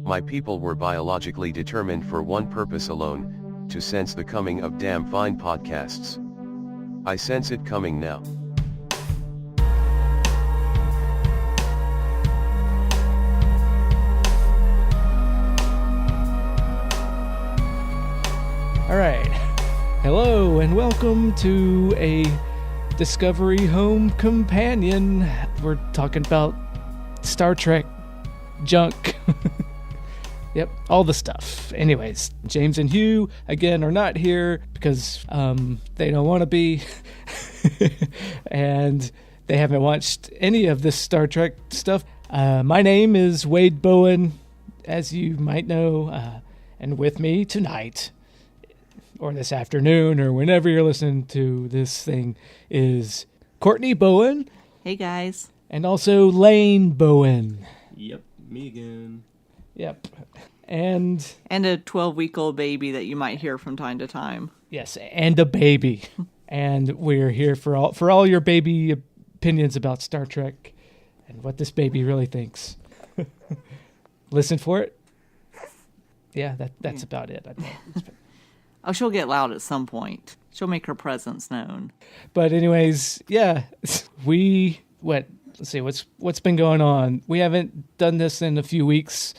My people were biologically determined for one purpose alone, to sense the coming of damn fine podcasts. I sense it coming now. All right. Hello and welcome to a Discovery Home Companion. We're talking about Star Trek junk. Yep, all the stuff. Anyways, James and Hugh, again, are not here because they don't want to be. And they haven't watched any of this Star Trek stuff. My name is Wade Bowen, as you might know. And with me tonight, or this afternoon, or whenever you're listening to this thing, is Courtney Bowen. Hey, guys. And also Lane Bowen. Yep, me again. Yep. And a 12-week-old baby that you might hear from time to time. yes, and a baby. And we're here for all your baby opinions about Star Trek and what this baby really thinks. Listen for it. Yeah, that's about it, I think. Oh, she'll get loud at some point. She'll make her presence known. But anyways, yeah, let's see, what's been going on? We haven't done this in a few weeks,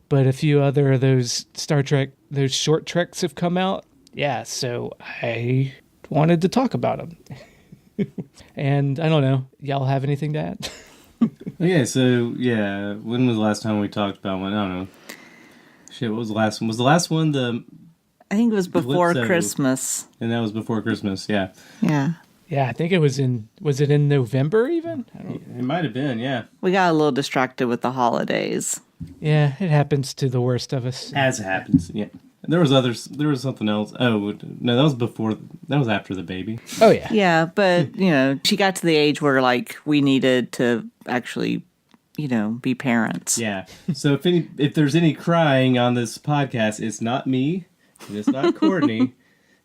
but a few other of those Star Trek, those short treks have come out. Yeah, so I wanted to talk about them. And I don't know, y'all have anything to add? When was the last time we talked about one? I don't know. Shit, what was the last one? Was the last one I think it was before Christmas. And that was before Christmas, yeah. Yeah. Yeah, I think was it in November even? It might have been, yeah. We got a little distracted with the holidays. Yeah, it happens to the worst of us. As it happens, yeah. There was something else. Oh, no, that was after the baby. Oh, yeah. Yeah, but, she got to the age where, we needed to actually, be parents. Yeah. So if there's any crying on this podcast, it's not me. And it's not Courtney.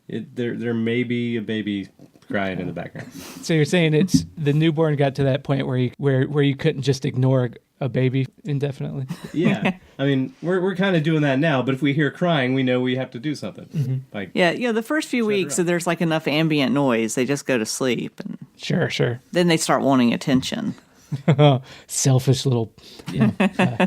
There may be a baby crying in the background. So you're saying it's the newborn got to that point where you couldn't just ignore a baby indefinitely? Yeah. I mean, we're kind of doing that now, but if we hear crying, we know we have to do something. Mm-hmm. The first few weeks, there's enough ambient noise, they just go to sleep. And Sure. then they start wanting attention. Selfish little... Yeah.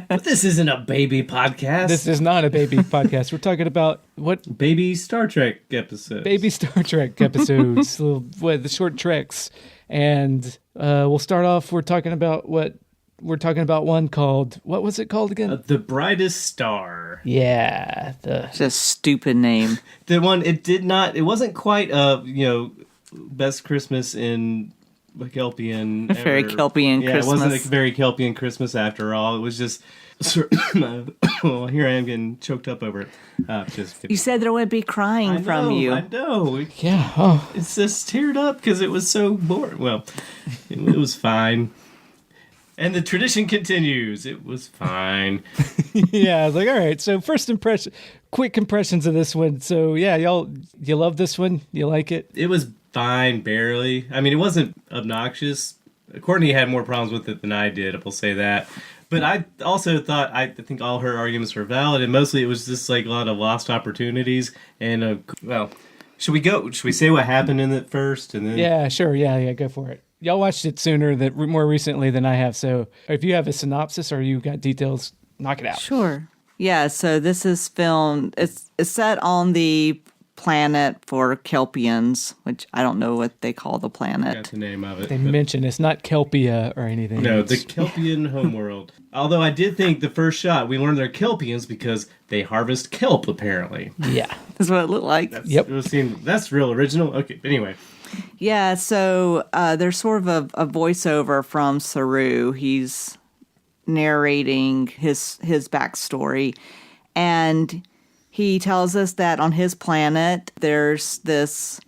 But this isn't a baby podcast. This is not a baby podcast. We're talking about what? Baby Star Trek episodes. Baby Star Trek episodes. The short treks. And we'll start off, we're talking about one called... What was it called again? The Brightest Star. Yeah. It's a stupid name. The one, it wasn't quite Best Christmas in... Kelpian. Very Kelpian Christmas. Yeah, it wasn't a very Kelpian Christmas after all. It was just... well, here I am getting choked up over it. You said there would be crying from you. I know. Yeah. Oh. It's just teared up because it was so boring. Well, it was fine. And the tradition continues. It was fine. Yeah, I was like, all right. So quick impressions of this one. So yeah, you love this one? You like it? It was fine, barely. I mean, it wasn't obnoxious. Courtney had more problems with it than I did, I will say that. But I also thought, I think all her arguments were valid, and mostly it was just a lot of lost opportunities. And, should we say what happened in it first? And then... Yeah, sure. Yeah, go for it. Y'all watched it more recently than I have, so if you have a synopsis or you got details, knock it out. Sure. Yeah, so this is filmed, it's set on the planet for Kelpians, which I don't know what they call the planet. That's the name of it. They mention it's not Kelpia or anything. No, the Kelpian homeworld. Although I did think the first shot, we learned they're Kelpians because they harvest kelp, apparently. Yeah. That's what it looked like. That's real original. Okay, anyway. Yeah, so there's sort of a voiceover from Saru. He's narrating his backstory, and he tells us that on his planet there's this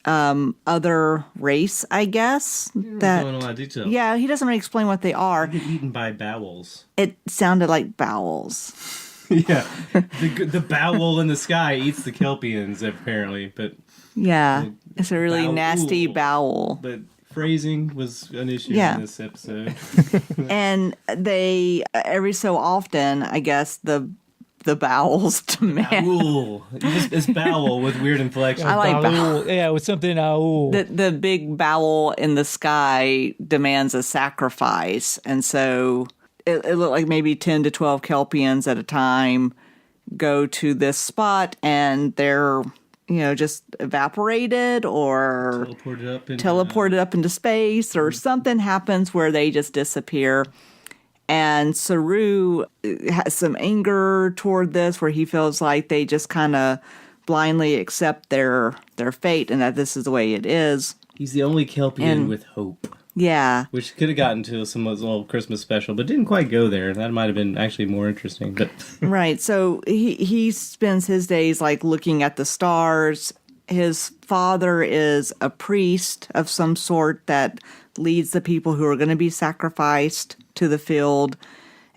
other race, I guess. That go into a lot of detail. Yeah, he doesn't really explain what they are. They get eaten by bowels. It sounded like bowels. Yeah, the bowel in the sky eats the Kelpians, apparently, but yeah, it's a really nasty bowel. But phrasing was an issue Yeah. in this episode. And they, every so often, I guess, the bowels demand... Owl. It's bowel with weird inflection. I like Baul. Yeah, with something owl. The big bowel in the sky demands a sacrifice. And so it looked like maybe 10 to 12 Kelpians at a time go to this spot, and they're, just evaporated or teleported up into space, or something happens where they just disappear. And Saru has some anger toward this, where he feels like they just kind of blindly accept their fate and that this is the way it is. He's the only Kelpian with hope. Yeah. Which could have gotten to some little Christmas special, but didn't quite go there. That might have been actually more interesting. But Right. So he spends his days like looking at the stars. His father is a priest of some sort that leads the people who are going to be sacrificed to the field.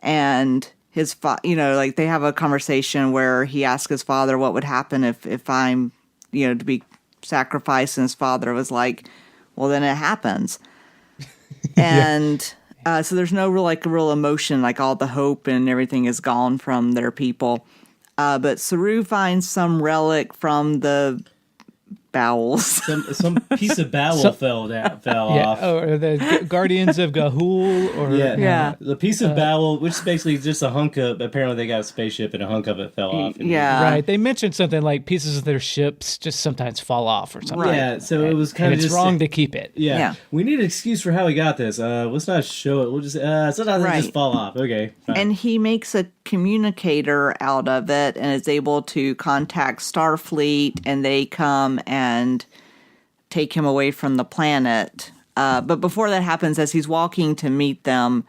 And his like they have a conversation where he asks his father what would happen if I'm, to be sacrificed. And his father was like, well, then it happens. And so there's no real emotion, like all the hope and everything is gone from their people. But Saru finds some relic from the bowels. Some piece of bowel fell off. Or the Guardians of Gahul, or Yeah. The piece of bowel, which is basically just a hunk of. Apparently, they got a spaceship and a hunk of it fell off. Yeah. Right. They mentioned something like pieces of their ships just sometimes fall off or something. Yeah, so it was kind And of it's just wrong to keep it. Yeah. We need an excuse for how we got this. Let's not show it. We'll just sometimes they just fall off. Okay, fine. And he makes a communicator out of it and is able to contact Starfleet, and they come and take him away from the planet. But before that happens, as he's walking to meet them,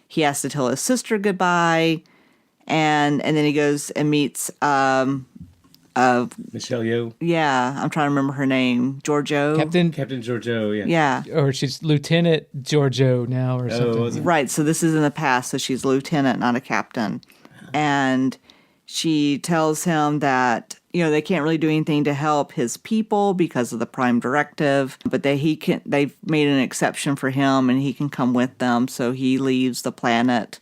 he has to tell his sister goodbye, and then he goes and meets Michelle Yeoh. Yeah, I'm trying to remember her name. Giorgio. Captain Giorgio. Yeah. Yeah. Or she's Lieutenant Giorgio now or something. was it? Right, so this is in the past, so she's lieutenant, not a captain. And she tells him that, they can't really do anything to help his people because of the Prime Directive, but they've made an exception for him and he can come with them, so he leaves the planet.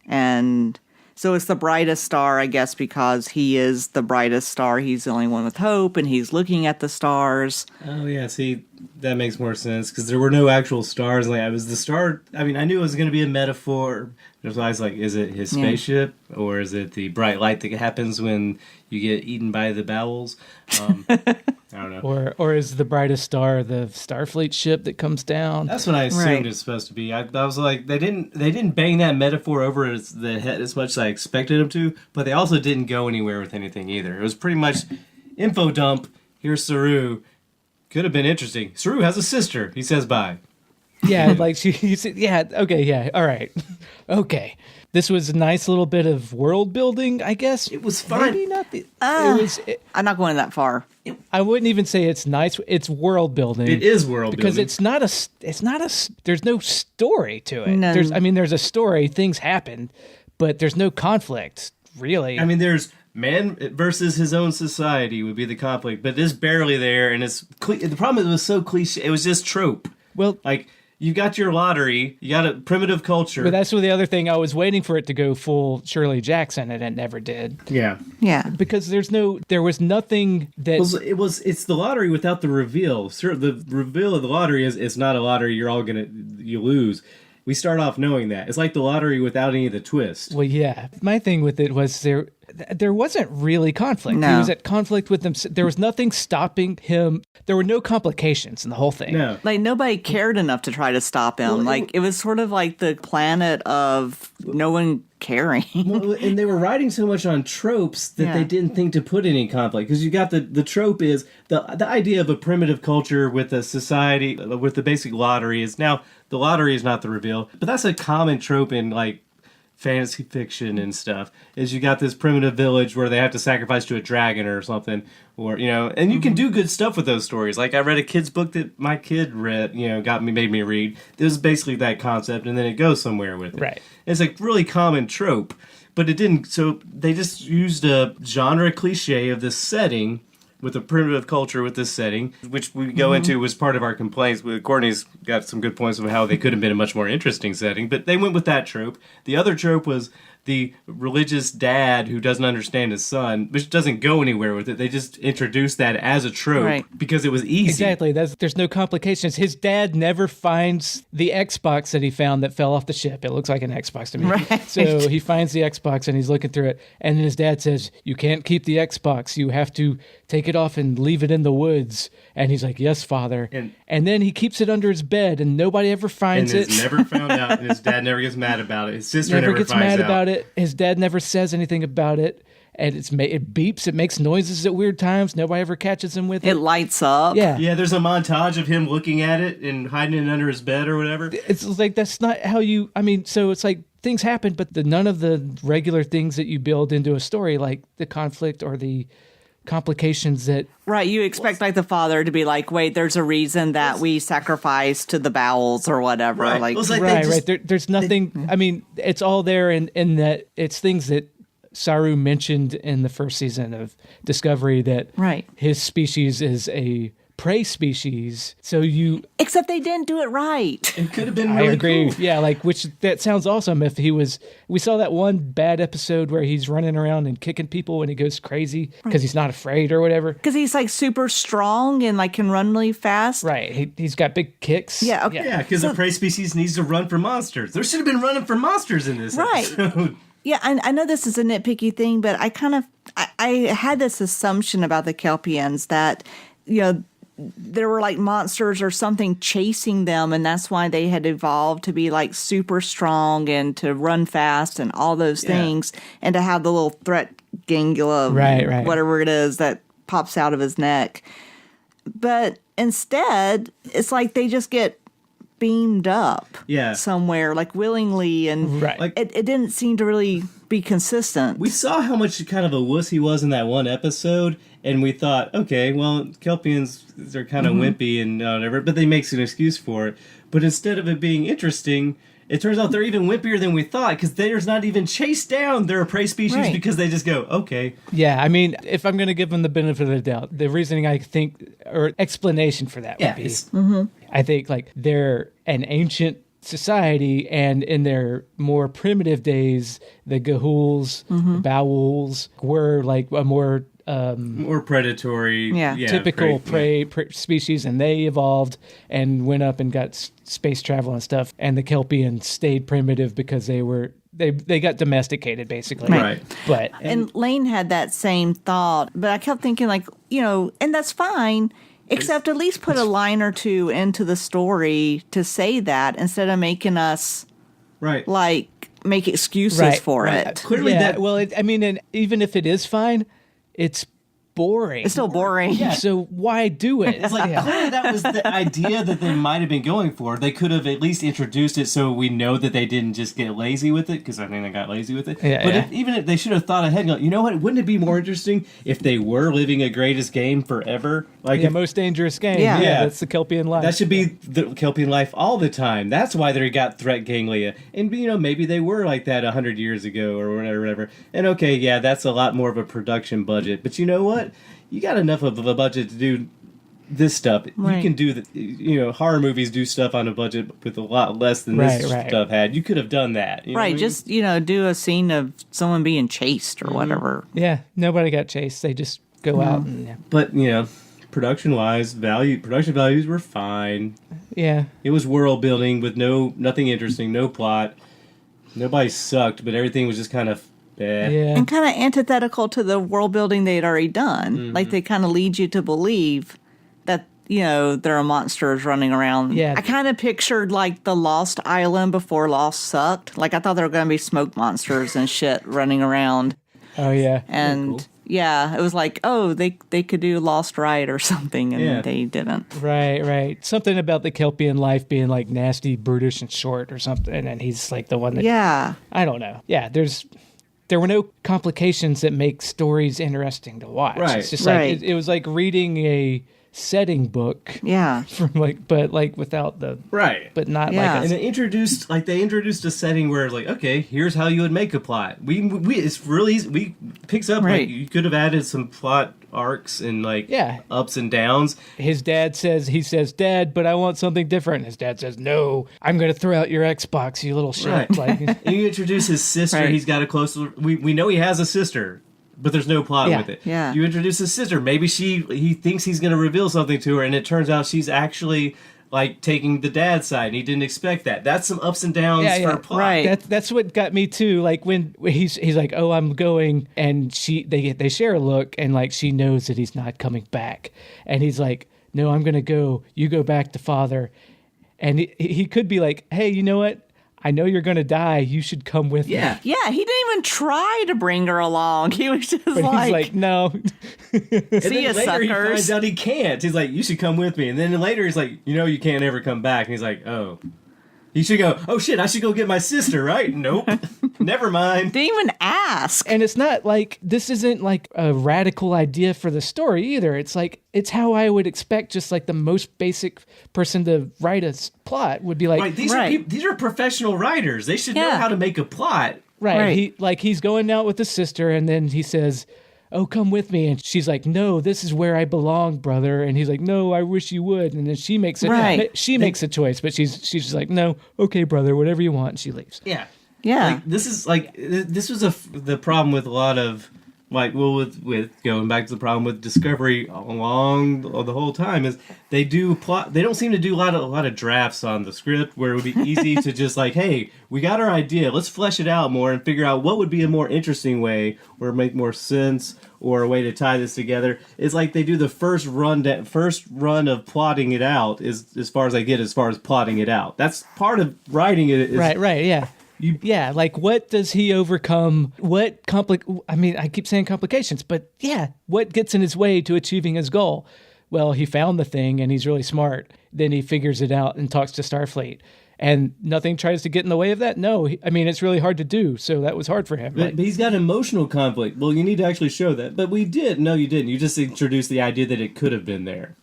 And so it's the brightest star, I guess, because he is the brightest star. He's the only one with hope, and he's looking at the stars. Oh yeah, see, that makes more sense because there were no actual stars. Like I was the star. I mean, I knew it was going to be a metaphor. There's always like, is it his spaceship or is it the bright light that happens when you get eaten by the bowels? I don't know. Or is the brightest star the Starfleet ship that comes down? That's what I assumed it's supposed to be. I was like, they didn't bang that metaphor over the head as much as I expected them to, but they also didn't go anywhere with anything either. It was pretty much info dump. Here's Saru. Could have been interesting. Saru has a sister. He says bye. Yeah, like all right. Okay. This was a nice little bit of world building, I guess. It was fun. Maybe not the, I'm not going that far. I wouldn't even say it's nice. It's world building. It is world because building. there's no story to it. None. There's a story, things happen, but there's no conflict, really. I mean, there's man versus his own society would be the conflict, but it's barely there, and the problem is it was so cliche. It was just trope. Well, like, you got your lottery, you got a primitive culture. But that's the other thing. I was waiting for it to go full Shirley Jackson, and it never did. Yeah. Yeah. Because there was nothing that... It's the lottery without the reveal. Sure, the reveal of the lottery is it's not a lottery you lose. We start off knowing that. It's like the lottery without any of the twist. Well, yeah. My thing with it was there wasn't really conflict. No. He was at conflict with them. There was nothing stopping him. There were no complications in the whole thing. No. Like, nobody cared enough to try to stop him. It was sort of like the planet of no one caring. Well, and they were writing so much on tropes that they didn't think to put any conflict. Because you got the trope is the idea of a primitive culture with a society, with the basic lottery is now, the lottery is not the reveal. But that's a common trope in, like, fantasy fiction and stuff, is you got this primitive village where they have to sacrifice to a dragon or something, or and you can do good stuff with those stories. Like I read a kid's book that my kid read, made me read. It was basically that concept, and then it goes somewhere with it. Right. It's a really common trope, but it didn't. So they just used a genre cliche of this setting with a primitive culture with this setting, which we go into was part of our complaints. Courtney's got some good points of how they could have been a much more interesting setting, but they went with that trope. The other trope was the religious dad who doesn't understand his son, which doesn't go anywhere with it. They just introduced that as a trope because it was easy. Exactly. There's no complications. His dad never finds the Xbox that he found that fell off the ship. It looks like an Xbox to me. Right. So he finds the Xbox and he's looking through it. And then his dad says, "You can't keep the Xbox. You have to take it off and leave it in the woods." And he's like, "Yes, father." And then he keeps it under his bed and nobody ever finds it. And it's never found out. And his dad never gets mad about it. His sister never gets finds mad out about it. His dad never says anything about it. And it beeps. It makes noises at weird times. Nobody ever catches him with it. It lights up. Yeah. Yeah, there's a montage of him looking at it and hiding it under his bed or whatever. It's like, that's not how you, I mean, so it's like things happen, but none of the regular things that you build into a story, like the conflict or the complications that... Right, you expect like the father to be like, wait, there's a reason that we sacrifice to the bowels or whatever. Right. Like, There's nothing, I mean, it's all there in that it's things that Saru mentioned in the first season of Discovery, that his species is a prey species. So except they didn't do it right. It could have been really I agree. cool. Yeah, like, which that sounds awesome if he was... We saw that one bad episode where he's running around and kicking people and he goes crazy because he's not afraid or whatever. Because he's like super strong and like can run really fast. Right. He's got big kicks. Yeah. Okay. Yeah, because the prey species needs to run for monsters. There should have been running for monsters in this episode. Yeah, I know this is a nitpicky thing, but I had this assumption about the Kelpians that, you know, there were like monsters or something chasing them, and that's why they had evolved to be like super strong and to run fast and all those things, and to have the little threat gangula, whatever it is that pops out of his neck. But instead, it's like they just get beamed up somewhere, like willingly, and like, it didn't seem to really be consistent. We saw how much kind of a wuss he was in that one episode, and we thought, okay, well, Kelpians, they're kind of wimpy and whatever, but they make an excuse for it. But instead of it being interesting, it turns out they're even wimpier than we thought, because they're not even chased down. They're a prey species because they just go, okay. Yeah, I mean, if I'm going to give them the benefit of the doubt, the reasoning I think, or explanation for that would be, I think, like, they're an ancient society, and in their more primitive days, the Gahools, Bowels were like a more predatory, typical prey species, and they evolved and went up and got space travel and stuff. And the Kelpians stayed primitive because they got domesticated, basically. Right. But and Lane had that same thought, but I kept thinking, like, you know, and that's fine. Except at least put a line or two into the story to say that, instead of making us like make excuses for it. Clearly, I mean, and even if it is fine, it's boring. It's still boring. Yeah. So why do it? It's like, clearly that was the idea that they might have been going for. They could have at least introduced it so we know that they didn't just get lazy with it, because I think they got lazy with it. Yeah, but even if they should have thought ahead and go, you know what, wouldn't it be more interesting if they were living a greatest game forever? Like the most dangerous game. Yeah. That's the Kelpian life. That should be the Kelpian life all the time. That's why they got threat ganglia. And, you know, maybe they were like that 100 years ago or whatever. And okay, yeah, that's a lot more of a production budget. But you know what? You got enough of a budget to do this stuff. You can do horror movies do stuff on a budget with a lot less than this stuff had. You could have done that. You know what I mean? Just, do a scene of someone being chased or whatever. Yeah, nobody got chased. They just go out. And, But, production values were fine. Yeah. It was world building with nothing interesting, no plot. Nobody sucked, but everything was just kind of and kind of antithetical to the world building they'd already done. Like, they kind of lead you to believe that, there are monsters running around. Yeah. I kind of pictured, like, the Lost Island before Lost sucked. Like, I thought there were going to be smoke monsters and shit running around. Oh, yeah. And, it was like, oh, they could do Lost right or something, and they didn't. Right. Something about the Kelpian life being, like, nasty, brutish, and short or something, and he's, like, the one that... Yeah. I don't know. Yeah, there were no complications that make stories interesting to watch. Right. It's just like it was like reading a setting book. Yeah. From but without the right, but not Yeah. like and they introduced a setting where like, okay, here's how you would make a plot. We it's really easy. We picks up Right. like you could have added some plot arcs and like ups and downs. his dad says, Dad, but I want something different. His dad says, no, I'm going to throw out your Xbox, you little shit. Right. Like, And you introduce his sister. Right. He's got a close. We know he has a sister, but there's no plot Yeah. with it. Yeah. You introduce his sister. Maybe he thinks he's going to reveal something to her, and it turns out she's actually like taking the dad's side, and he didn't expect that. That's some ups and downs for a plot. Right. that's what got me too. Like when he's like, oh, I'm going, and they share a look, and like she knows that he's not coming back, and he's like, no, I'm gonna go. You go back to father, and he could be like, hey, you know what? I know you're gonna die. You should come with me. Yeah, he didn't even try to bring her along. He was just But he's like, no. And See ya, then later he suckers. finds out he can't. He's like, you should come with me. And then later he's like, you know you can't ever come back. And he's like, oh. You should go, oh shit, I should go get my sister, right? Nope. Never mind. didn't even ask. And it's not like, this isn't like a radical idea for the story either. It's like, it's how I would expect just like the most basic person to write a plot would be like, Right, Right. these are professional writers. They should know Yeah. how to make a plot. right. He's going out with his sister, and then he says, oh, come with me. And she's like, no, this is where I belong, brother. And he's like, no, I wish you would. And then she makes it. Right. She makes a choice, but she's just like, no, okay, brother, whatever you want. And she leaves. Yeah. Yeah. Like, this was the problem with a lot of, like, well, with going back to the problem with Discovery along the whole time is they don't seem to do a lot of drafts on the script where it would be easy to just like, hey, we got our idea, let's flesh it out more and figure out what would be a more interesting way or make more sense or a way to tie this together. It's like they do the first run of plotting it out is as far as I get as far as plotting it out. That's part of writing it. Is, Right, yeah. Yeah, like what does he overcome? I keep saying complications, but yeah, what gets in his way to achieving his goal? Well, he found the thing and he's really smart. Then he figures it out and talks to Starfleet. And nothing tries to get in the way of that? No. It's really hard to do, so that was hard for him. But he's got emotional conflict. Well, you need to actually show that. But we did. No, you didn't. You just introduced the idea that it could have been there.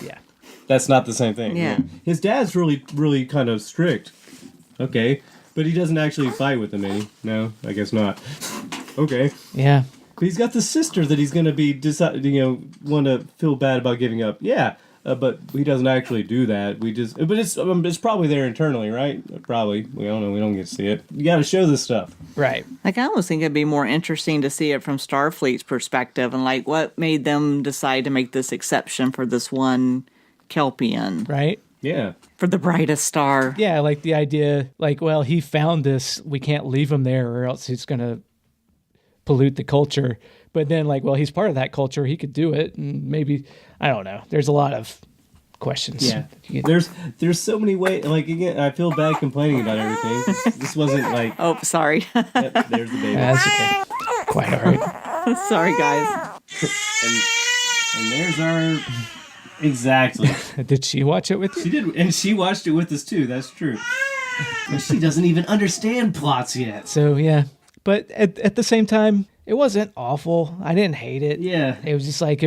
Yeah. That's not the same thing. Yeah. His dad's really, really kind of strict. Okay. But he doesn't actually fight with them any. No, I guess not. Okay. Yeah. But he's got the sister that he's going to be, want to feel bad about giving up. Yeah. But he doesn't actually do that. But it's probably there internally, right? Probably. We don't know. We don't get to see it. You got to show this stuff. Right. Like, I almost think it'd be more interesting to see it from Starfleet's perspective and, like, what made them decide to make this exception for this one Kelpian, Right? Yeah. for the brightest star. Yeah, like the idea, like, well, he found this. We can't leave him there or else he's going to pollute the culture. But then, like, well, he's part of that culture. He could do it. And maybe, I don't know. There's a lot of questions. Yeah. There's so many ways. Like, again, I feel bad complaining about everything. This wasn't like, Oh, sorry. yep, there's the baby. That's okay. Quite all right. Sorry, guys. And there's our... Exactly. Did she watch it with you? She did, and she watched it with us too. That's true. And she doesn't even understand plots yet. So, yeah. But at the same time, it wasn't awful. I didn't hate it. Yeah. It was like,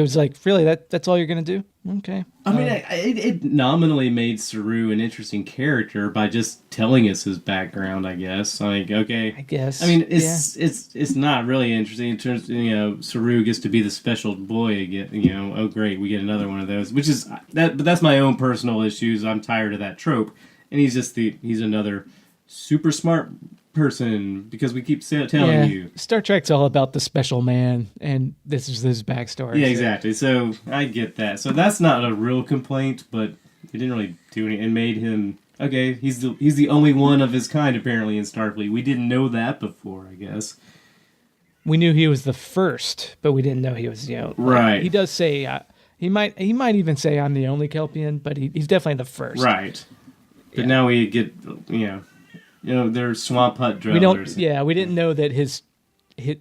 really, that's all you're going to do? Okay. I mean, it nominally made Saru an interesting character by just telling us his background, I guess. Like, okay. I guess. I mean, it's not really interesting in terms of, Saru gets to be the special boy again, oh great, we get another one of those, which is, but that's my own personal issues. I'm tired of that trope. And he's another super smart person because we keep telling you. Star Trek's all about the special man, and this is his backstory. Yeah, exactly. So I get that. So that's not a real complaint, but it didn't really do anything. It made him okay. He's the only one of his kind apparently in Starfleet. We didn't know that before, I guess. We knew he was the first, but we didn't know he was right. He does say he might even say I'm the only Kelpian, but he's definitely the first. Right. But now we get they're swamp hut dwellers. We didn't know that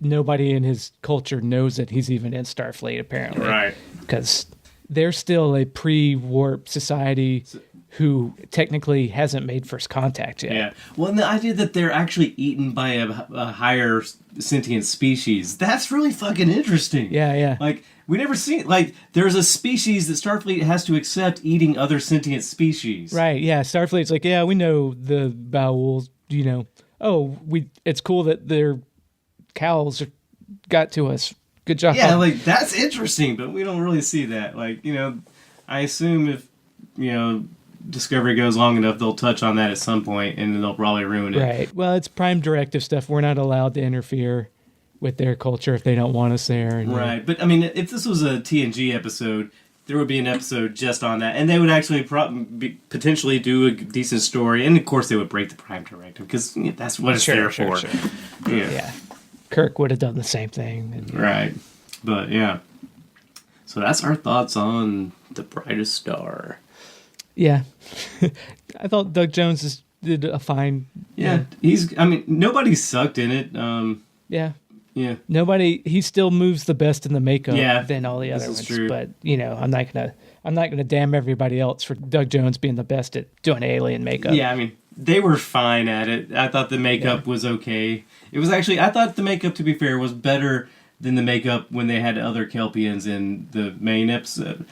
nobody in his culture knows that he's even in Starfleet, apparently. Right. Because they're still a pre-warp society who technically hasn't made first contact yet. Yeah. Well, and the idea that they're actually eaten by a higher sentient species, that's really fucking interesting. Yeah. Like, we never see, like, there's a species that Starfleet has to accept eating other sentient species. Right, yeah. Starfleet's like, yeah, we know the bowels, it's cool that their cows got to us. Good job. Yeah, like, that's interesting, but we don't really see that. Like, I assume if, Discovery goes long enough, they'll touch on that at some point, and then they'll probably ruin it. Right. Well, it's Prime Directive stuff. We're not allowed to interfere with their culture if they don't want us there. And, right. But, I mean, if this was a TNG episode, there would be an episode just on that, and they would actually potentially do a decent story, and of course they would break the Prime Directive, because that's what it's there for. Sure. Yeah. Kirk would have done the same thing. Right. But, yeah. So that's our thoughts on The Brightest Star. Yeah. I thought Doug Jones did a fine... Yeah. Nobody sucked in it. Yeah. Yeah. He still moves the best in the makeup than all the other ones. True. But, I'm not gonna damn everybody else for Doug Jones being the best at doing alien makeup. Yeah, they were fine at it. I thought the makeup was okay. It was actually, I thought the makeup, to be fair, was better than the makeup when they had other Kelpians in the main episode.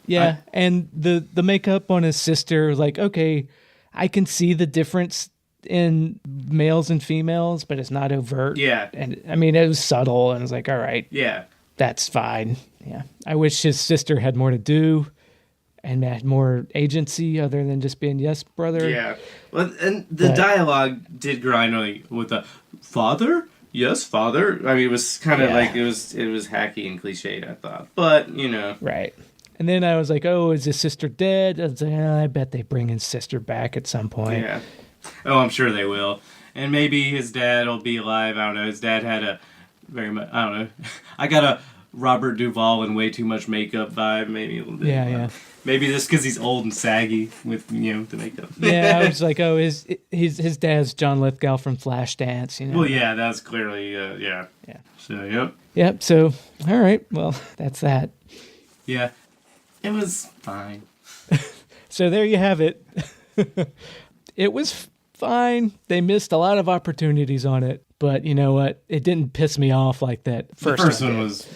Yeah, and the makeup on his sister, like, okay, I can see the difference in males and females, but it's not overt. Yeah. And, it was subtle, and I was like, all right. Yeah. That's fine. Yeah. I wish his sister had more to do and had more agency other than just being, yes, brother. Yeah. Well, and the dialogue did grind with the father? Yes, father. It was kind of like, it was hacky and cliched, I thought. But, Right. And then I was like, oh, is his sister dead? I was like, I bet they bring his sister back at some point. Yeah. Oh, I'm sure they will. And maybe his dad will be alive. I don't know. His dad had a very much, I don't know. I got a Robert Duvall and way too much makeup vibe, maybe a little bit. Yeah. Maybe just because he's old and saggy with, the makeup. Yeah, I was like, oh, his dad's John Lithgow from Flashdance, Well, yeah, that's clearly, yeah. So, yep. Yep, so, all right, well, that's that. Yeah. It was fine. So there you have it. It was fine. They missed a lot of opportunities on it, but you know what? It didn't piss me off like that first The first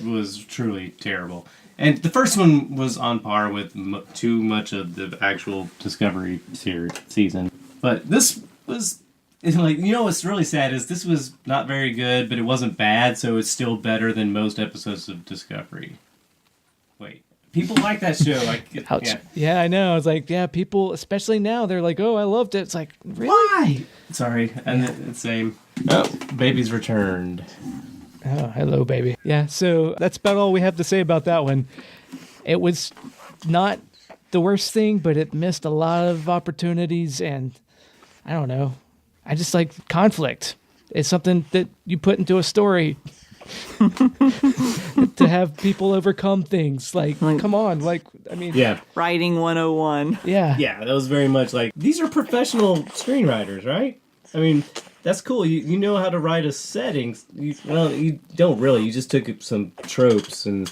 one was truly terrible. And the first one was on par with too much of the actual Discovery season. But this was... what's really sad is this was not very good, but it wasn't bad, so it's still better than most episodes of Discovery. Wait. People like that show. Ouch. Yeah, I know. I was like, yeah, people, especially now, they're like, oh, I loved it. It's like, really? Why? Sorry. And the same. Oh, baby's returned. Oh, hello, baby. Yeah, so that's about all we have to say about that one. It was not the worst thing, but it missed a lot of opportunities, and I don't know. I just like conflict. It's something that you put into a story. To have people overcome things, like come on, yeah, Writing 101. Yeah, that was very much like, these are professional screenwriters, right? That's cool. You know how to write a setting. You don't really. You just took some tropes and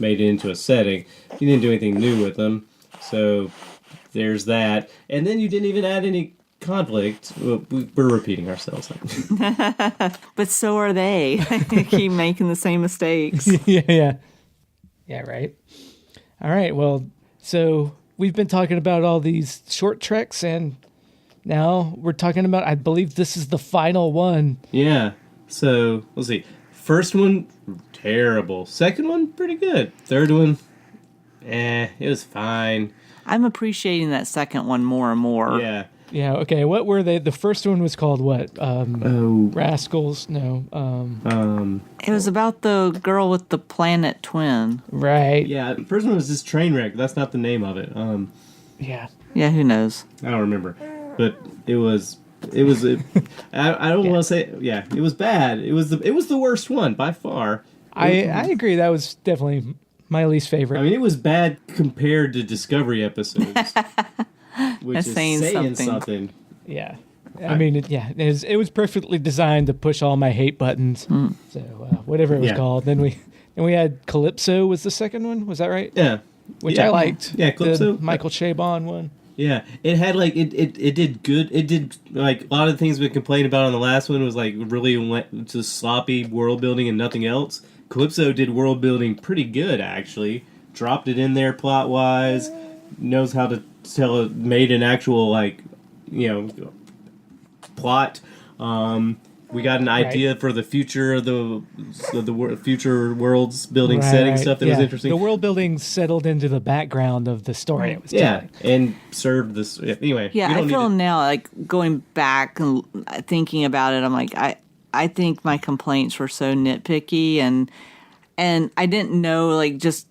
made it into a setting. You didn't do anything new with them, so there's that. And then you didn't even add any conflict. We're repeating ourselves. But so are they. They keep making the same mistakes. Yeah, right. All right, well, so we've been talking about all these short treks, and now we're talking about, I believe this is the final one. Yeah, so let's see. First one, terrible. Second one, pretty good. Third one, it was fine. I'm appreciating that second one more and more. Yeah, okay, what were they? The first one was called what? Rascals? No. It was about the girl with the planet twin. Right. Yeah, the first one was just Trainwreck. That's not the name of it. Yeah. Yeah, who knows? I don't remember. But it was I don't want to say, it was bad. It was the worst one by far. I agree. That was definitely my least favorite. It was bad compared to Discovery episodes. Which That's is saying something. Yeah. It was perfectly designed to push all my hate buttons. So whatever it was called. Then we had Calypso was the second one. Was that right? Yeah. Which I liked. Yeah, Calypso. The Michael Chabon one. Yeah, it had like it did good. It did like a lot of the things we complained about on the last one was like really went to sloppy world building and nothing else. Calypso did world building pretty good actually. Dropped it in there plot wise. Knows how to tell it. Made an actual like plot. We got an idea for the future of the future worlds building setting stuff that was interesting. The world building settled into the background of the story it was telling. And served this anyway. Yeah, I feel now like going back and thinking about it. I'm like, I think my complaints were so nitpicky, and I didn't know like just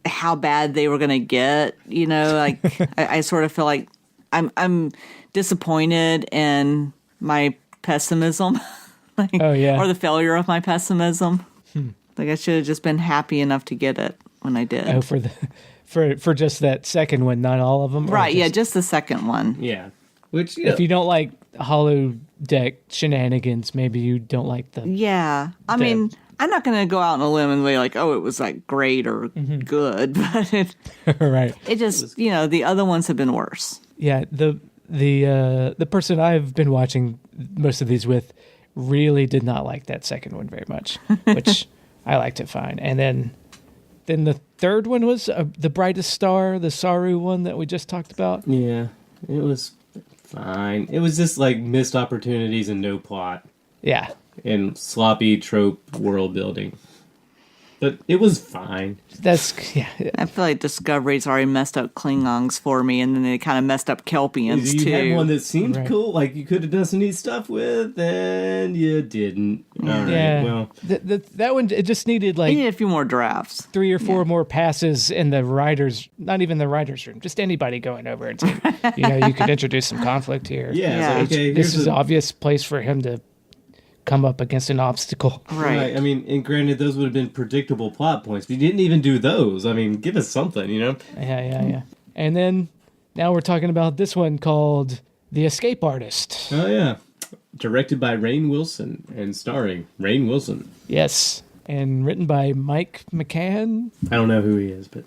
how bad they were going to get. Like I sort of feel like I'm disappointed in my pessimism, or the failure of my pessimism. Like I should have just been happy enough to get it when I did. Oh, for just that second one, not all of them, right? Just the second one. Yeah, which if you don't like hollow deck shenanigans, maybe you don't like the. Yeah, I mean, I'm not going to go out on a limb and be like, oh, it was like great or good, but it just the other ones have been worse. Yeah, the person I've been watching most of these with really did not like that second one very much, which I liked it fine. And then the third one was the Brightest Star, the Saru one that we just talked about. Yeah, it was fine. It was just like missed opportunities and no plot. Yeah. And sloppy trope world building. But it was fine. I feel like Discovery's already messed up Klingons for me, and then they kind of messed up Kelpians you too. You had one that seemed cool, like you could have done some neat stuff with, and you didn't. Yeah. Well, that one, it just needed like... You need a few more drafts. 3 or 4 more passes in the writers, not even the writers' room, just anybody going over and saying, you could introduce some conflict here. Yeah. So, okay, this is an obvious place for him to come up against an obstacle. Right. I mean, and granted, those would have been predictable plot points, but you didn't even do those. I mean, give us something, Yeah. And then, now we're talking about this one called The Escape Artist. Oh, yeah. Directed by Rainn Wilson and starring Rainn Wilson. Yes. And written by Mike McCann. I don't know who he is, but...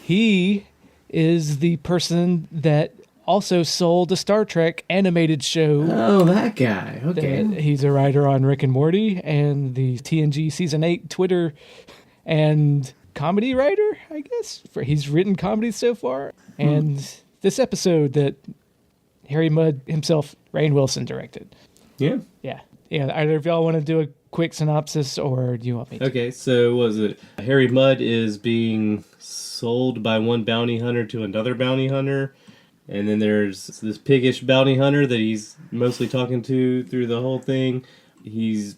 He is the person that also sold a Star Trek animated show. Oh, that guy. Okay. He's a writer on Rick and Morty and the TNG Season 8 Twitter and comedy writer, I guess. He's written comedies so far. And this episode that Harry Mudd himself, Rainn Wilson, directed. Yeah. Yeah. Either of y'all want to do a quick synopsis, or do you want me to? Okay, so was it Harry Mudd is being sold by one bounty hunter to another bounty hunter, and then there's this piggish bounty hunter that he's mostly talking to through the whole thing. He's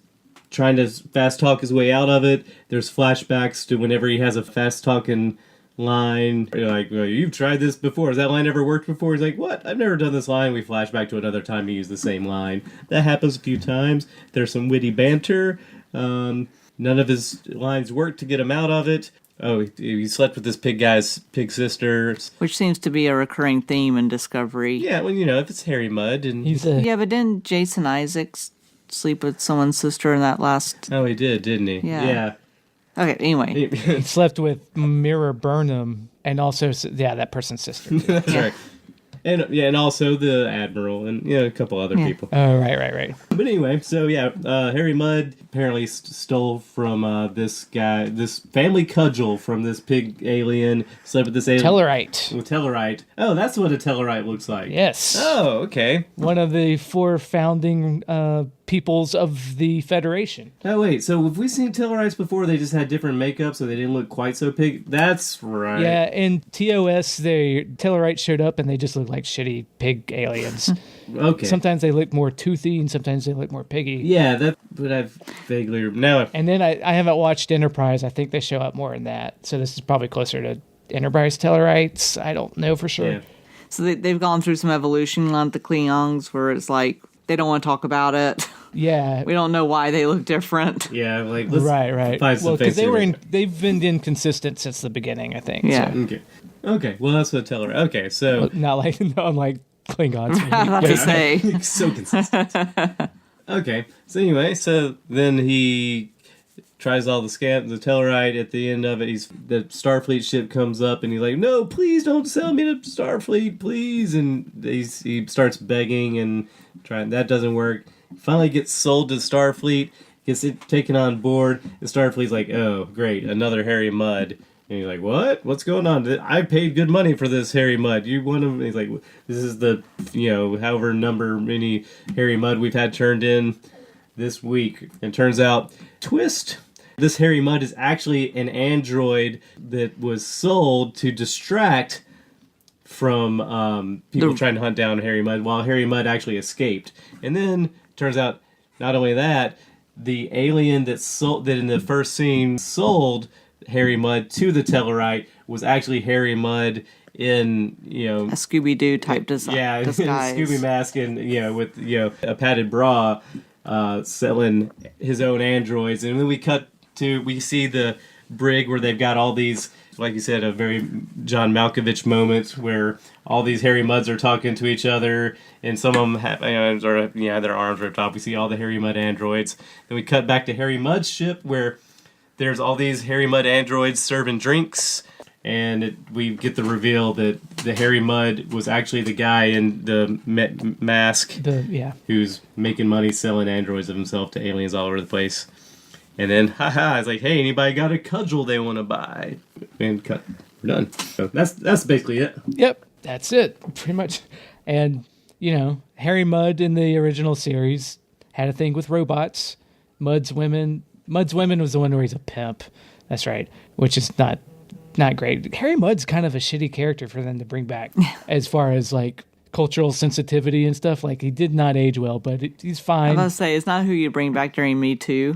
trying to fast talk his way out of it. There's flashbacks to whenever he has a fast talking line. You're like, well, you've tried this before. Has that line ever worked before? He's like, what? I've never done this line. We flash back to another time he used the same line. That happens a few times. There's some witty banter. None of his lines work to get him out of it. Oh, he slept with this guy's pig sister. Which seems to be a recurring theme in Discovery. Yeah, well, if it's Harry Mudd. And yeah, but didn't Jason Isaacs sleep with someone's sister in that last... Oh, he did, didn't he? Yeah. Okay, anyway. He slept with Mira Burnham and also, that person's sister. That's right. And also the Admiral and a couple other people. Oh, right. But anyway, so Harry Mudd apparently stole from this guy, this family cudgel from this pig alien, slept with this alien. Tellarite. Oh, that's what a Tellarite looks like. Yes. Oh, okay. One of the 4 founding peoples of the Federation. Oh, wait, so have we seen Tellarites before? They just had different makeup, so they didn't look quite so pig? That's right. Yeah, in TOS, the Tellarites showed up and they just looked like shitty pig aliens. Okay. Sometimes they look more toothy and sometimes they look more piggy. Yeah, that would have vaguely... And then I haven't watched Enterprise. I think they show up more in that. So this is probably closer to Enterprise Tellarites. I don't know for sure. Yeah. So they've gone through some evolution like the Klingons where it's like they don't want to talk about it. Yeah. We don't know why they look different. Yeah, like... Right. Well, because they've been inconsistent since the beginning, I think. Yeah. So. Okay, well, that's what Tellarite... Okay, so... Well, not like Klingons. I was about to say. So consistent. Okay, so anyway, so then he tries all the Tellurite. At the end of it, the Starfleet ship comes up, and he's like, "No, please don't sell me to Starfleet, please!" And he starts begging and trying. That doesn't work. Finally, gets sold to Starfleet. Gets it taken on board. And Starfleet's like, "Oh, great, another Harry Mudd." And he's like, "What? What's going on? I paid good money for this Harry Mudd. You want him?" And he's like, "This is the however number many Harry Mudd we've had turned in this week." And turns out, twist. This Harry Mudd is actually an android that was sold to distract from people trying to hunt down Harry Mudd, while Harry Mudd actually escaped. And then turns out, not only that, the alien that in the first scene sold Harry Mudd to the Tellurite was actually Harry Mudd in a Scooby-Doo type disguise. Yeah, in a Scooby mask and with a padded bra, selling his own androids. And then we see the brig where they've got all these, like you said, a very John Malkovich moment where all these Harry Mudds are talking to each other, and some of them have their arms ripped off. We see all the Harry Mudd androids. Then we cut back to Harry Mudd's ship where there's all these Harry Mudd androids serving drinks, and we get the reveal that the Harry Mudd was actually the guy in the mask who's making money selling androids of himself to aliens all over the place. And then, it's like, hey, anybody got a cudgel they want to buy? And cut. We're done. So that's basically it. Yep, that's it, pretty much. And, Harry Mudd in the original series had a thing with robots. Mudd's Women was the one where he's a pimp. That's right, which is not great. Harry Mudd's kind of a shitty character for them to bring back as far as, like, cultural sensitivity and stuff. Like, he did not age well, but he's fine. I was going to say, it's not who you bring back during Me Too.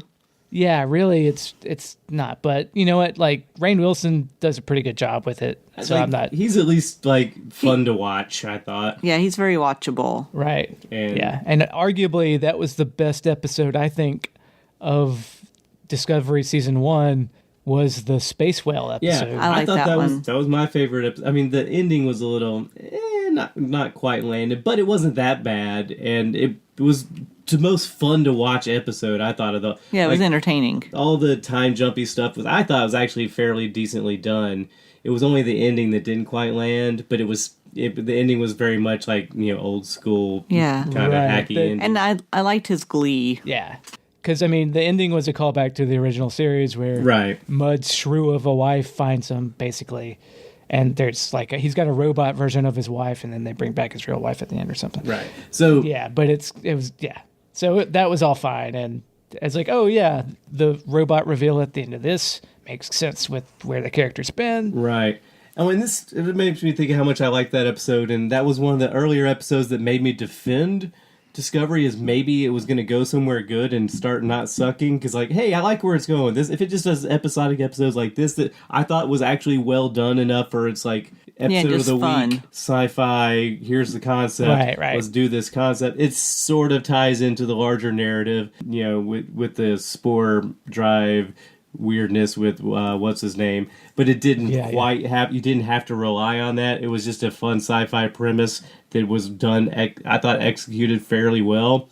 Yeah, really, it's not. But you know what? Like, Rainn Wilson does a pretty good job with it. So I'm not. He's at least fun to watch, I thought. Yeah, he's very watchable. Right. And arguably that was the best episode, I think, of Discovery season 1 was the Space Whale episode. Yeah, I thought that one. That was my favorite episode. I mean, the ending was a little not quite landed, but it wasn't that bad, and it was the most fun to watch episode, I thought, of the... Yeah, it was entertaining. All the time jumpy stuff I thought was actually fairly decently done. It was only the ending that didn't quite land, but the ending was very much like, old school, kind of hacky ending. And I liked his glee. Yeah. Because, I mean, the ending was a callback to the original series where Mudd's shrew of a wife finds him, basically. And there's he's got a robot version of his wife, and then they bring back his real wife at the end or something. Right. So yeah, but so that was all fine, and it's like, oh yeah, the robot reveal at the end of this makes sense with where the character's been. Right. And it makes me think of how much I liked that episode, and that was one of the earlier episodes that made me defend Discovery as maybe it was going to go somewhere good and start not sucking, because hey, I like where it's going. If it just does episodic episodes like this that I thought was actually well done enough for it's episode of the fun. Week, sci-fi, here's the concept, right. Let's do this concept. It sort of ties into the larger narrative, with the spore drive weirdness with what's his name, but it didn't you didn't have to rely on that. It was just a fun sci-fi premise that was done, I thought, executed fairly well.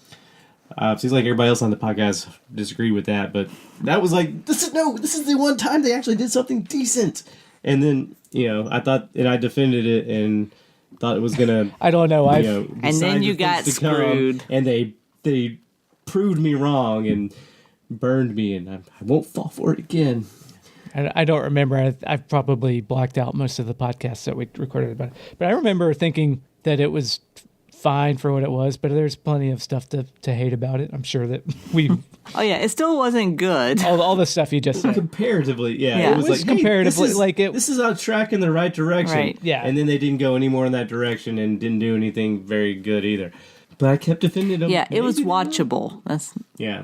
Seems like everybody else on the podcast disagreed with that, but that was this is the one time they actually did something decent. And then I thought, and I defended it and thought it was gonna I don't know, and then you got screwed, and they proved me wrong and burned me, and I won't fall for it again. I don't remember. I've probably blocked out most of the podcasts that we recorded about it. But I remember thinking that it was fine for what it was, but there's plenty of stuff to hate about it. I'm sure that we... Oh, yeah, it still wasn't good. All the stuff you just said. Comparatively, yeah. It was comparatively... this is on track in the right direction. Right. Yeah. And then they didn't go any more in that direction and didn't do anything very good either. But I kept defending them. Yeah, it was watchable. That's... Yeah.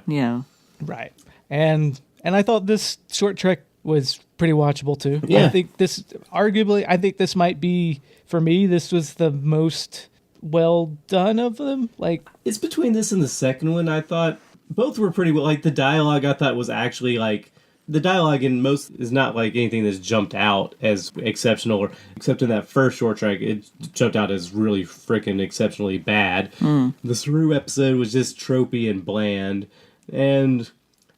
Right. And I thought this short trek was pretty watchable too. Yeah. I think this might be, for me, this was the most well done of them. It's between this and the second one. I thought both were pretty well. The dialogue I thought was actually the dialogue in most is not anything that's jumped out as exceptional, except in that first short track, it jumped out as really freaking exceptionally bad. The Saru episode was just tropey and bland. And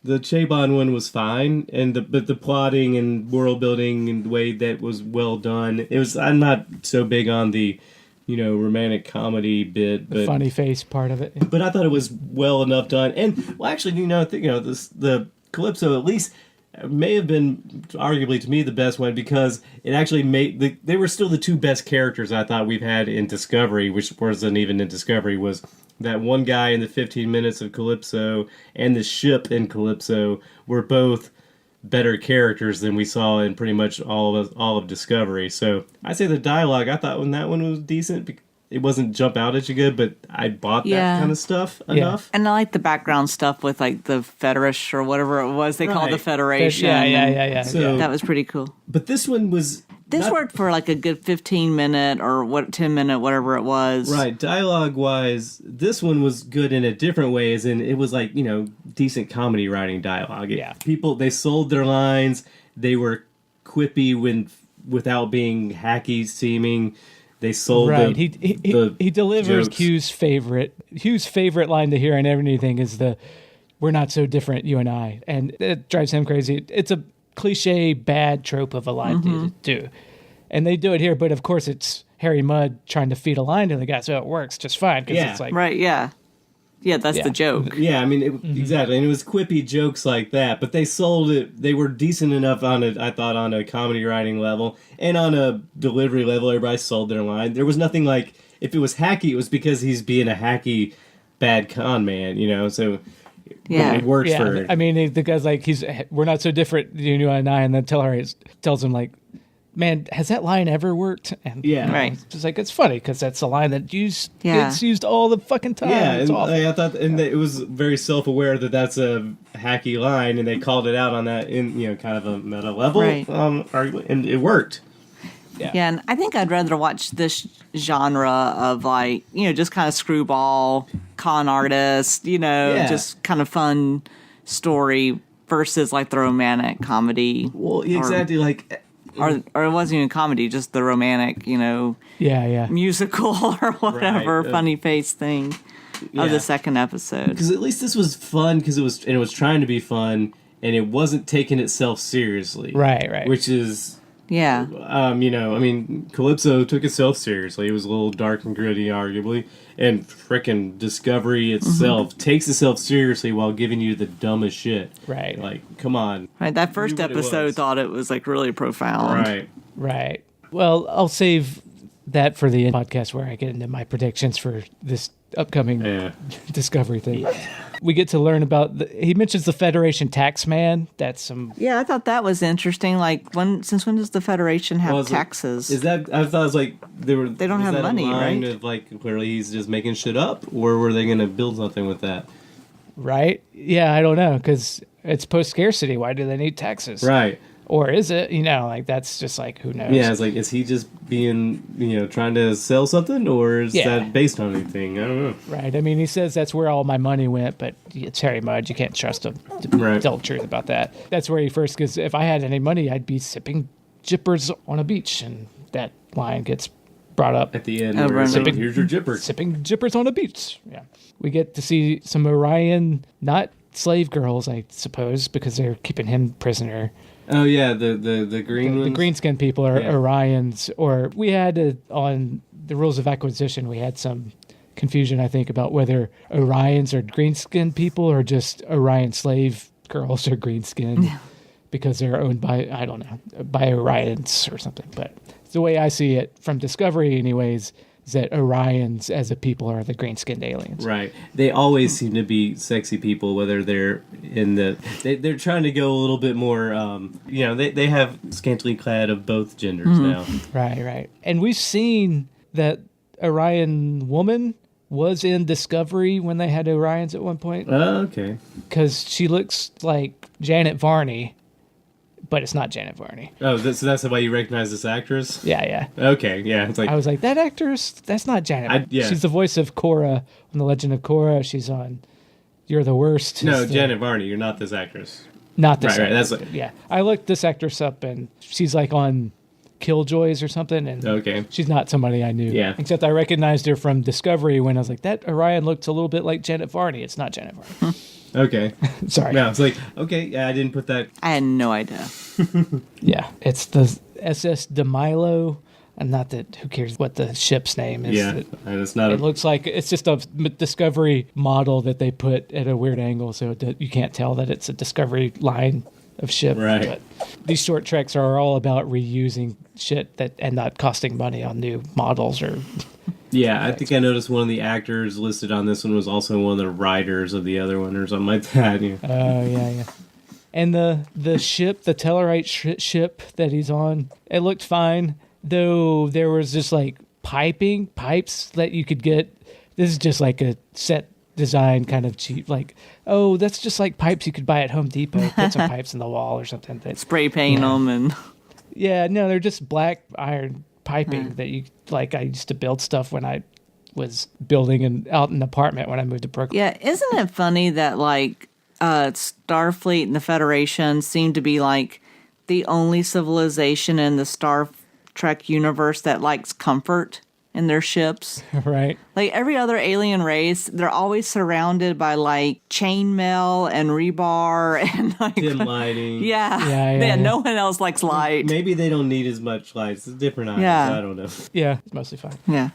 The Chabon one was fine, but the plotting and world building and the way that was well done. I'm not so big on the, romantic comedy bit, The funny face part of it. but I thought it was well enough done. And well, actually, the Calypso at least may have been arguably to me the best one because it actually they were still the two best characters I thought we've had in Discovery, which wasn't even in Discovery, was that one guy in the 15 minutes of Calypso and the ship in Calypso were both better characters than we saw in pretty much all of Discovery. So I say the dialogue, I thought when that one was decent. It wasn't jump out at you good, but I bought that kind of stuff enough. And I like the background stuff with like the Federish or whatever it was they called the Federation. Yeah. So, that was pretty cool. But this one was... This worked for like a good 15-minute or 10-minute, whatever it was. Right. Dialogue-wise, this one was good in a different way, as in it was like, decent comedy writing dialogue. People, they sold their lines. They were quippy without being hacky seeming. They sold he delivers jokes. Hugh's favorite line to hear and everything is the "We're not so different, you and I," and it drives him crazy. It's a cliche bad trope of a line to do, and they do it here. But of course, it's Harry Mudd trying to feed a line to the guy, so it works just fine because it's like right, that's the joke. Yeah, I mean, exactly. And it was quippy jokes like that, but they sold it. They were decent enough on a comedy writing level and on a delivery level. Everybody sold their line. There was nothing like, if it was hacky, it was because he's being a hacky bad con man, so it works for... I mean, the guy's like, we're not so different, you and I, and then tells him like, man, has that line ever worked? And right. It's just like, it's funny because that's a line that gets used all the fucking time. Yeah, it's awful. I thought, and it was very self-aware that that's a hacky line, and they called it out on that in kind of a meta level, right. Arguably, and it worked. Yeah, and I think I'd rather watch this genre of like just kind of screwball con artist, just kind of fun story versus like the romantic comedy. Well, exactly, or it wasn't even comedy, just the romantic, musical or whatever funny face thing of the second episode. Because at least this was fun because it was trying to be fun and it wasn't taking itself seriously. Right. Which is Calypso took itself seriously. It was a little dark and gritty, arguably, and frickin' Discovery itself takes itself seriously while giving you the dumbest shit. Right. Like, come on. Right. That first episode thought it was like really profound. Right. Well, I'll save that for the podcast where I get into my predictions for this upcoming Discovery thing. We get to learn about he mentions the Federation tax man. That's some... Yeah, I thought that was interesting. Like, since when does the Federation have taxes? Is that... I thought it was like... They don't have money, right? Of like, clearly he's just making shit up? Or were they going to build something with that? Right? Yeah, I don't know, because it's post-scarcity. Why do they need taxes? Right. Or is it, that's just like, who knows? Yeah, it's like, is he just being, trying to sell something? Or is that based on anything? I don't know. Right. I mean, he says that's where all my money went, but it's Harry Mudd. You can't trust him to tell the truth about that. That's where he first goes, if I had any money, I'd be sipping jippers on a beach. And that line gets brought up. At the end, here's your jippers. Sipping jippers on a beach. Yeah. We get to see some Orion, not slave girls, I suppose, because they're keeping him prisoner. Oh yeah, the green ones? The green skin people are Orions, or we had on the rules of acquisition, we had some confusion, I think, about whether Orions are green skin people or just Orion slave girls are green skin because they're owned by, I don't know, by Orions or something. But the way I see it from Discovery anyways, is that Orions as a people are the green-skinned aliens. Right. They always seem to be sexy people, whether they're in they're trying to go a little bit more, they have scantily clad of both genders now. Right. And we've seen that Orion woman was in Discovery when they had Orions at one point. Oh, okay. Because she looks like Janet Varney, but it's not Janet Varney. Oh, so that's the way you recognize this actress? Yeah. Okay, yeah. It's like, I was like, that actress, that's not Janet. She's the voice of Korra on The Legend of Korra. She's on You're the Worst. No, Janet Varney, you're not this actress. Not this actress. That's yeah. I looked this actress up, and she's like on Killjoys or something, and she's not somebody I knew. Yeah. Except I recognized her from Discovery when I was like, that Orion looks a little bit like Janet Varney. It's not Janet Varney. Okay. Sorry. Yeah, I was like, okay, yeah, I didn't put that. I had no idea. Yeah, it's the SS de Milo, and not that who cares what the ship's name is. Yeah, and it's not. It looks like it's just a Discovery model that they put at a weird angle, so you can't tell that it's a Discovery line of ship. Right. But these short treks are all about reusing shit and not costing money on new models or. Yeah, I think I noticed one of the actors listed on this one was also one of the writers of the other one or something like that. Yeah. Oh, yeah. And the ship, the Tellarite ship that he's on, it looked fine, though there was just like pipes that you could get. This is just like a set design kind of cheap, like, oh, that's just like pipes you could buy at Home Depot. Put some pipes in the wall or something. Spray paint them and... Yeah, no, they're just black iron piping that you like. I used to build stuff when I was building out an apartment when I moved to Brooklyn. Yeah, isn't it funny that like Starfleet and the Federation seem to be like the only civilization in the Star Trek universe that likes comfort in their ships? Right. Like every other alien race, they're always surrounded by like chainmail and rebar and like Dim lighting. Yeah. No one else likes light. Maybe they don't need as much light. It's different eyes. Yeah. I don't know. Yeah, it's mostly fine. Yeah.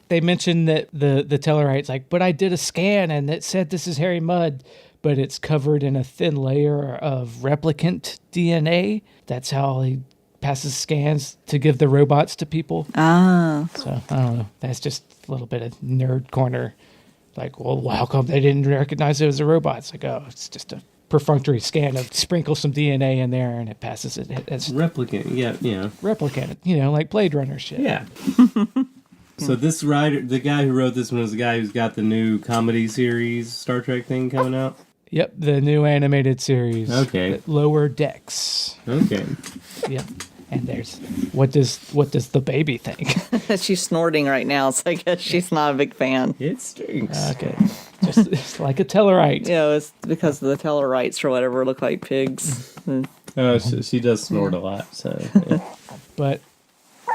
They mentioned that the Tellarite's like, but I did a scan and it said this is hairy mud, but it's covered in a thin layer of replicant DNA. That's how he passes scans to give the robots to people. So, I don't know. That's just a little bit of nerd corner. Like, well, how come they didn't recognize it as a robot? It's like, oh, it's just a perfunctory scan of sprinkle some DNA in there and it passes it as Replicant. Yeah. replicant, like Blade Runner shit. Yeah. So this writer, the guy who wrote this one, is the guy who's got the new comedy series Star Trek thing coming out. Yep, the new animated series. Okay. Lower Decks. Okay. Yep. And there's what does the baby think? She's snorting right now, so I guess she's not a big fan. It stinks. Okay. Just it's like a Tellarite. It's because of the Tellarites or whatever look like pigs. Oh, she does snort a lot. So. Yeah. But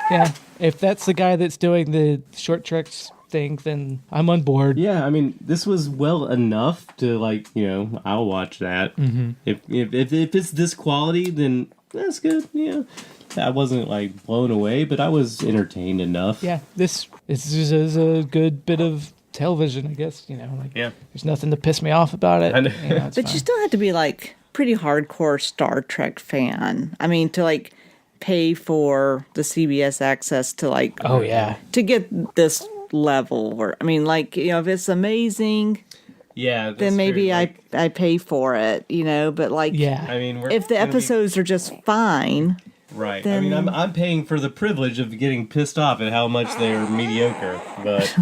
yeah, if that's the guy that's doing the short treks thing, then I'm on board. Yeah, I mean, this was well enough to I'll watch that. Mm-hmm. If it's this quality, then that's good. Yeah. I wasn't blown away, but I was entertained enough. Yeah, this is a good bit of television, I guess. Yeah. There's nothing to piss me off about it. I know. But fine. you still had to be pretty hardcore Star Trek fan. I mean, to pay for the CBS access to oh yeah, to get this level. Or I mean, if it's amazing. Yeah, then maybe I pay for it, but yeah. I mean, if the episodes are just fine, right? then... I mean, I'm paying for the privilege of getting pissed off at how much they're mediocre, but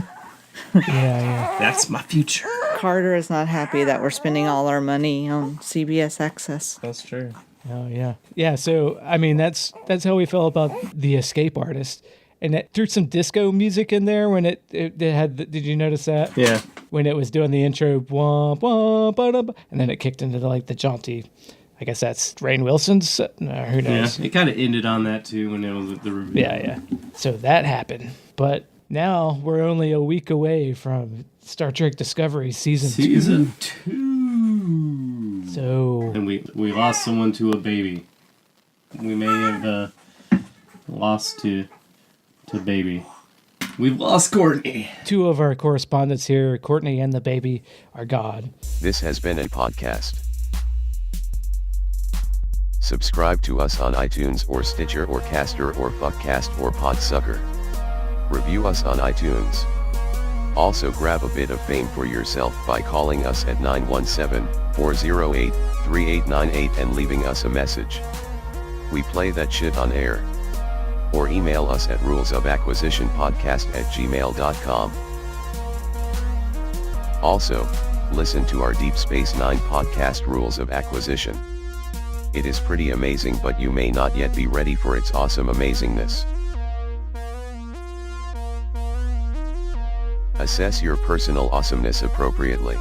yeah, that's my future. Carter is not happy that we're spending all our money on CBS access. That's true. Oh yeah. So I mean, that's how we felt about The Escape Artist. And it threw some disco music in there when it had. Did you notice that? Yeah. When it was doing the intro, wah, wah, ba-da-ba, and then it kicked into the jaunty. I guess that's Rainn Wilson's. Who knows? Yeah. It kind of ended on that too when it was the review. Yeah. So that happened, but now we're only a week away from Star Trek Discovery season 2. So. And we lost someone to a baby. We may have lost to baby. We've lost Courtney. 2 of our correspondents here, Courtney and the baby, are gone. This has been a podcast. Subscribe to us on iTunes or Stitcher or Caster or Fuckcast or Podsucker. Review us on iTunes. Also grab a bit of fame for yourself by calling us at 917-408-3898 and leaving us a message. We play that shit on air. Or email us at rulesofacquisitionpodcast@gmail.com. Also, listen to our Deep Space Nine podcast Rules of Acquisition. It is pretty amazing, but you may not yet be ready for its awesome amazingness. Assess your personal awesomeness appropriately.